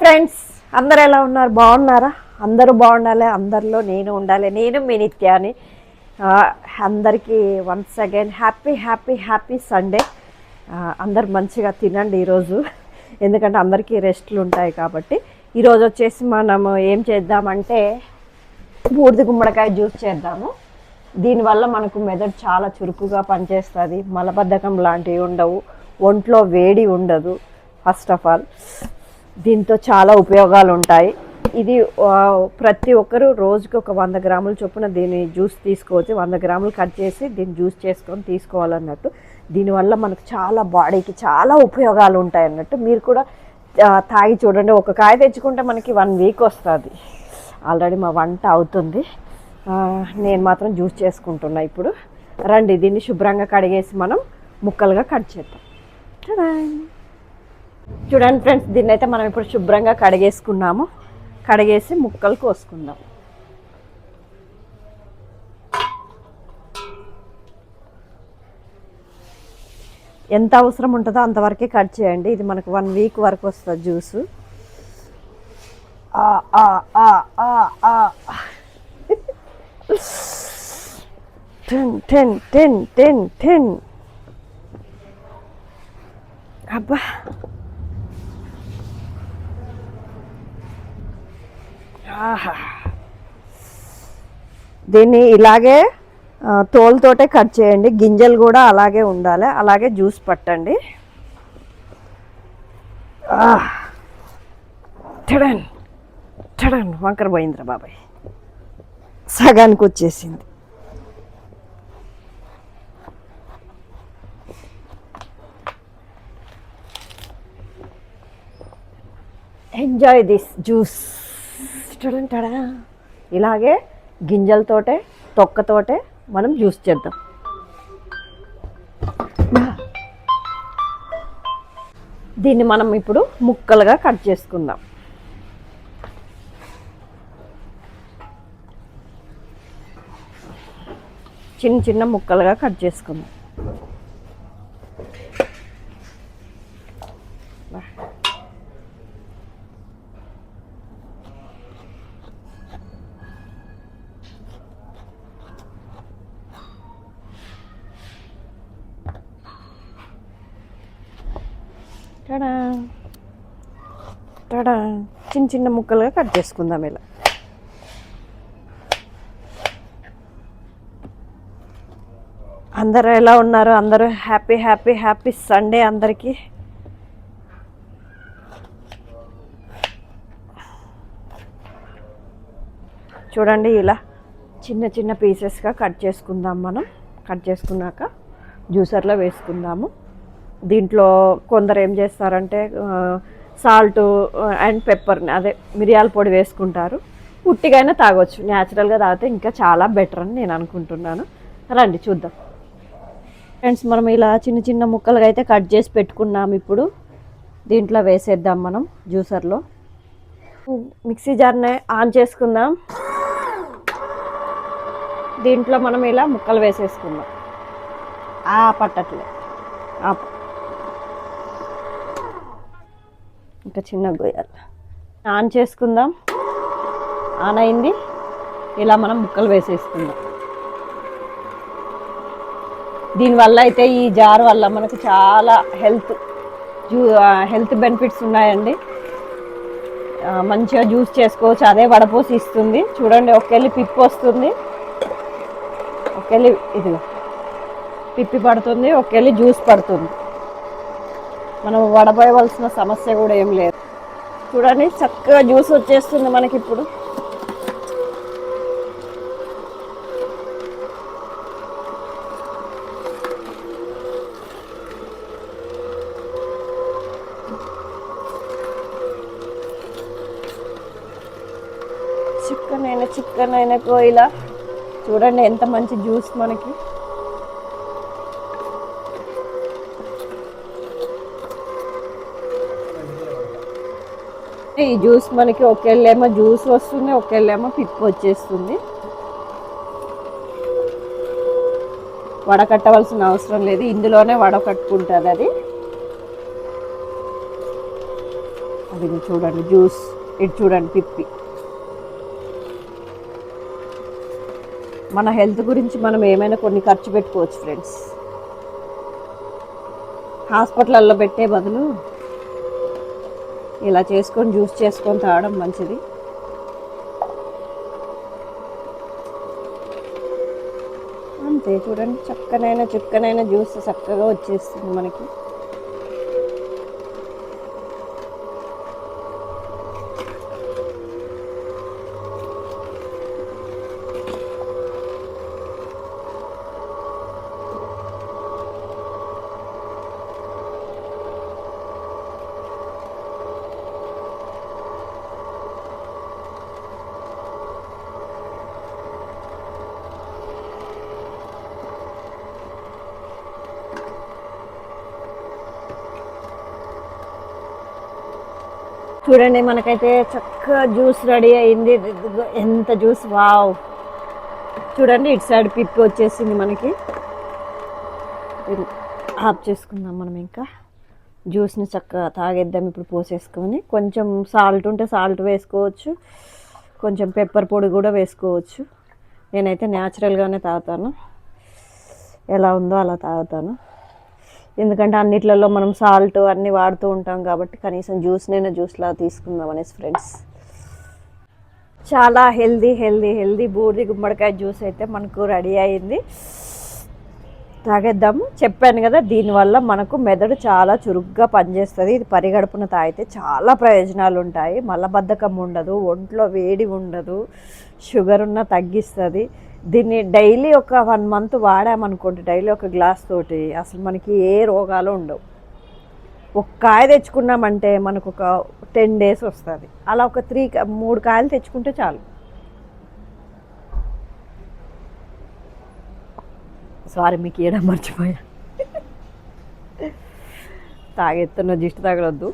Friends, అందరు ఎలా ఉన్నారు? బాగున్నారా? అందరూ బాగుండాలి, అందరిలో నేను ఉండాలి. నేను మీ నిత్యాని. అందరికీ once again happy happy happy Sunday. అందరు మంచిగా తినండి ఈరోజు, ఎందుకంటే అందరికీ రెస్ట్లు ఉంటాయి కాబట్టి. ఈరోజు వచ్చేసి మనము ఏం చేద్దామంటే బూడిద గుమ్మడికాయ జ్యూస్ చేద్దాము. దీనివల్ల మనకు మెదడు చాలా చురుకుగా పనిచేస్తుంది, మలబద్ధకం లాంటివి ఉండవు, ఒంట్లో వేడి ఉండదు. ఫస్ట్ ఆఫ్ ఆల్ దీంతో చాలా ఉపయోగాలు ఉంటాయి. ఇది ప్రతి ఒక్కరూ రోజుకి ఒక 100 గ్రాముల చొప్పున దీని జ్యూస్ తీసుకోవచ్చు. 100 గ్రాములు కట్ చేసి దీన్ని జ్యూస్ చేసుకొని తీసుకోవాలన్నట్టు. దీనివల్ల మనకు చాలా బాడీకి చాలా ఉపయోగాలు ఉంటాయి అన్నట్టు. మీరు కూడా తాగి చూడండి. ఒక కాయ తెచ్చుకుంటే మనకి 1 వీక్ వస్తుంది. ఆల్రెడీ మా వంట అవుతుంది, నేను మాత్రం జ్యూస్ చేసుకుంటున్నా ఇప్పుడు. రండి, దీన్ని శుభ్రంగా కడిగేసి మనం ముక్కలుగా కట్ చేద్దాం. చూడండి ఫ్రెండ్స్, దీన్ని అయితే మనం ఇప్పుడు శుభ్రంగా కడిగేసుకున్నాము. కడిగేసి ముక్కలు కోసుకుందాం. ఎంత అవసరం ఉంటుందో అంతవరకే కట్ చేయండి. ఇది మనకు 1 వీక్ వరకు వస్తుంది జ్యూసు. టెన్ అబ్బా, దీన్ని ఇలాగే తోలుతోటే కట్ చేయండి. గింజలు కూడా అలాగే ఉండాలి. అలాగే జ్యూస్ పట్టండి. టడన్ టడన్ వంకర పోయిందిరా బాబాయ్, సగానికి వచ్చేసింది. Enjoy this juice. టడా, ఇలాగే గింజలతోటే తొక్కతోటే మనం జ్యూస్ చేద్దాం. దీన్ని మనం ఇప్పుడు ముక్కలుగా కట్ చేసుకుందాం. చిన్న చిన్న ముక్కలుగా కట్ చేసుకుందాం. టడా, చిన్న చిన్న ముక్కలుగా కట్ చేసుకుందాం ఇలా. అందరూ ఎలా ఉన్నారు? అందరూ హ్యాపీ హ్యాపీ హ్యాపీ సండే అందరికీ. చూడండి, ఇలా చిన్న చిన్న పీసెస్గా కట్ చేసుకుందాం మనం. కట్ చేసుకున్నాక జ్యూసర్లో వేసుకుందాము. దీంట్లో కొందరు ఏం చేస్తారంటే సాల్ట్ అండ్ పెప్పర్ని, అదే మిరియాల పొడి వేసుకుంటారు. ఉట్టిగైనా తాగొచ్చు. న్యాచురల్గా తాగితే ఇంకా చాలా బెటర్ అని నేను అనుకుంటున్నాను. రండి చూద్దాం ఫ్రెండ్స్. మనం ఇలా చిన్న చిన్న ముక్కలుగా అయితే కట్ చేసి పెట్టుకున్నాము. ఇప్పుడు దీంట్లో వేసేద్దాం మనం జ్యూసర్లో. మిక్సీ జార్ని ఆన్ చేసుకుందాం. దీంట్లో మనం ఇలా ముక్కలు వేసేసుకుందాం. పట్టట్లే, ఇంకా చిన్న గోయాలి. ఆన్ చేసుకుందాం. ఆన్ అయింది. ఇలా మనం ముక్కలు వేసేసుకుందాం. దీనివల్ల అయితే ఈ జార్ వల్ల మనకు చాలా హెల్త్ బెనిఫిట్స్ ఉన్నాయండి. మంచిగా జ్యూస్ చేసుకోవచ్చు. అదే వడపోసి ఇస్తుంది. చూడండి, ఒకెళ్ళి పిప్పి వస్తుంది, ఒకెళ్ళి ఇది పిప్పి పడుతుంది, ఒకెళ్ళి జ్యూస్ పడుతుంది. మనం వడపోయవలసిన సమస్య కూడా ఏం లేదు. చూడండి, చక్కగా జ్యూస్ వచ్చేస్తుంది మనకి ఇప్పుడు. చిక్కనైన కోయిలా. చూడండి ఎంత మంచి జ్యూస్ మనకి. ఈ జ్యూస్ మనకి ఒకేళ్ళేమో జ్యూస్ వస్తుంది, ఒకేళ్ళేమో పిప్పు వచ్చేస్తుంది. వడకట్టవలసిన అవసరం లేదు, ఇందులోనే వడకట్టుకుంటుంది అది. దీన్ని చూడండి జ్యూస్, ఇటు చూడండి పిప్పి. మన హెల్త్ గురించి మనం ఏమైనా కొన్ని ఖర్చు పెట్టుకోవచ్చు ఫ్రెండ్స్. హాస్పిటల్లో పెట్టే బదులు ఇలా చేసుకొని జ్యూస్ చేసుకొని తాగడం మంచిది. అంతే చూడండి, చిక్కనైన జ్యూస్ చక్కగా వచ్చేస్తుంది మనకి. చూడండి మనకైతే చక్కగా జ్యూస్ రెడీ అయింది. ఎంత జ్యూస్, వావ్. చూడండి ఇటు సైడ్ పిప్పి వచ్చేసింది మనకి. ఆఫ్ చేసుకుందాం మనం. ఇంకా జ్యూస్ని చక్కగా తాగేద్దాం ఇప్పుడు పోసేసుకొని. కొంచెం సాల్ట్ ఉంటే సాల్ట్ వేసుకోవచ్చు, కొంచెం పెప్పర్ పొడి కూడా వేసుకోవచ్చు. నేనైతే న్యాచురల్గానే తాగుతాను, ఎలా ఉందో అలా తాగుతాను. ఎందుకంటే అన్నిట్లలో మనం సాల్ట్ అన్నీ వాడుతూ ఉంటాం కాబట్టి కనీసం జ్యూస్లా తీసుకుందాం అనేసి ఫ్రెండ్స్. చాలా హెల్దీ బూడిది గుమ్మడికాయ జ్యూస్ అయితే మనకు రెడీ అయింది. తాగేద్దాము. చెప్పాను కదా, దీనివల్ల మనకు మెదడు చాలా చురుగ్గా పనిచేస్తుంది. ఇది పరిగడుపున తాగితే చాలా ప్రయోజనాలు ఉంటాయి. మలబద్ధకం ఉండదు, ఒంట్లో వేడి ఉండదు, షుగర్ ఉన్న తగ్గిస్తుంది. దీన్ని డైలీ ఒక 1 మంత్ వాడామనుకోండి, డైలీ ఒక గ్లాస్ తోటి అసలు మనకి ఏ రోగాలు ఉండవు. ఒక కాయ తెచ్చుకున్నామంటే మనకు ఒక 10 days వస్తుంది. అలా ఒక 3 కాయలు తెచ్చుకుంటే చాలు. సారీ, మీకు ఏడా మర్చిపోయా. తాగెత్తున్న దిష్టి తగలొద్దు.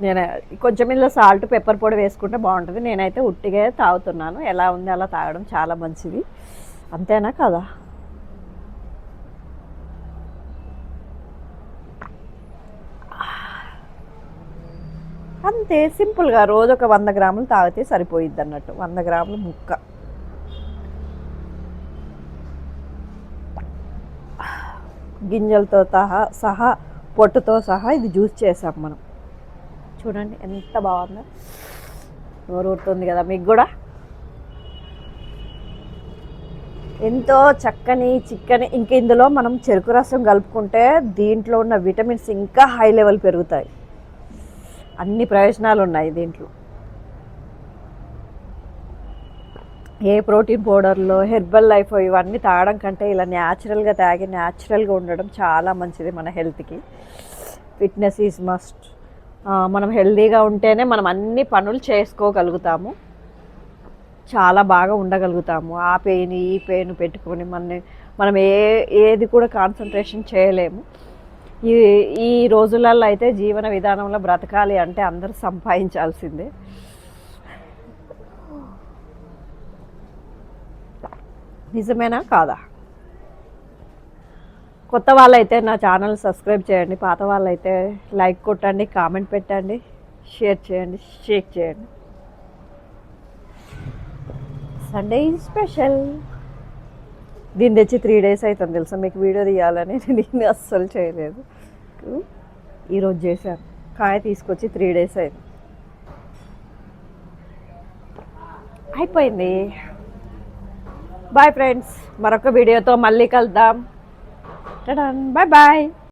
నేను కొంచెం ఇందులో సాల్ట్ పెప్పర్ పొడి వేసుకుంటే బాగుంటుంది. నేనైతే ఉట్టిగా తాగుతున్నాను. ఎలా ఉంది అలా తాగడం చాలా మంచిది. అంతేనా కదా? అంతే సింపుల్గా రోజు ఒక 100 గ్రాములు తాగితే సరిపోయిద్ది అన్నట్టు. 100 గ్రాములు ముక్క. గింజలతో సహా పొట్టుతో సహా ఇది జ్యూస్ చేసాం మనం. చూడండి ఎంత బాగుందో, నోరు ఊరుతుంది కదా మీకు కూడా. ఎంతో చక్కని చిక్కని. ఇంక ఇందులో మనం చెరుకు రసం కలుపుకుంటే దీంట్లో ఉన్న విటమిన్స్ ఇంకా హై లెవెల్ పెరుగుతాయి. అన్ని ప్రయోజనాలు ఉన్నాయి దీంట్లో. ఏ ప్రోటీన్ పౌడర్లో హెర్బల్ లైఫ్ ఇవన్నీ తాగడం కంటే ఇలా న్యాచురల్గా తాగి న్యాచురల్గా ఉండడం చాలా మంచిది మన హెల్త్కి. Fitness is must. మనం హెల్తీగా ఉంటేనే మనం అన్ని పనులు చేసుకోగలుగుతాము, చాలా బాగా ఉండగలుగుతాము. ఆ పెయిన్ ఈ పెయిన్ పెట్టుకొని మనం ఏది కూడా కాన్సన్ట్రేషన్ చేయలేము. ఈ రోజులలో అయితే జీవన విధానంలో బ్రతకాలి అంటే అందరూ సంపాదించాల్సిందే. నిజమేనా కాదా? కొత్త వాళ్ళైతే నా ఛానల్ సబ్స్క్రైబ్ చేయండి, పాత వాళ్ళైతే లైక్ కొట్టండి, కామెంట్ పెట్టండి, షేర్ చేయండి, షేక్ చేయండి. Sunday special. దీన్ని తెచ్చి 3 days అవుతుంది తెలుసా మీకు వీడియో తీయాలని. నేను అస్సలు చేయలేదు, ఈరోజు చేశాను. కాయ తీసుకొచ్చి 3 days అయింది, అయిపోయింది. బాయ్ ఫ్రెండ్స్, మరొక వీడియోతో మళ్ళీ కలుద్దాం. Bye bye.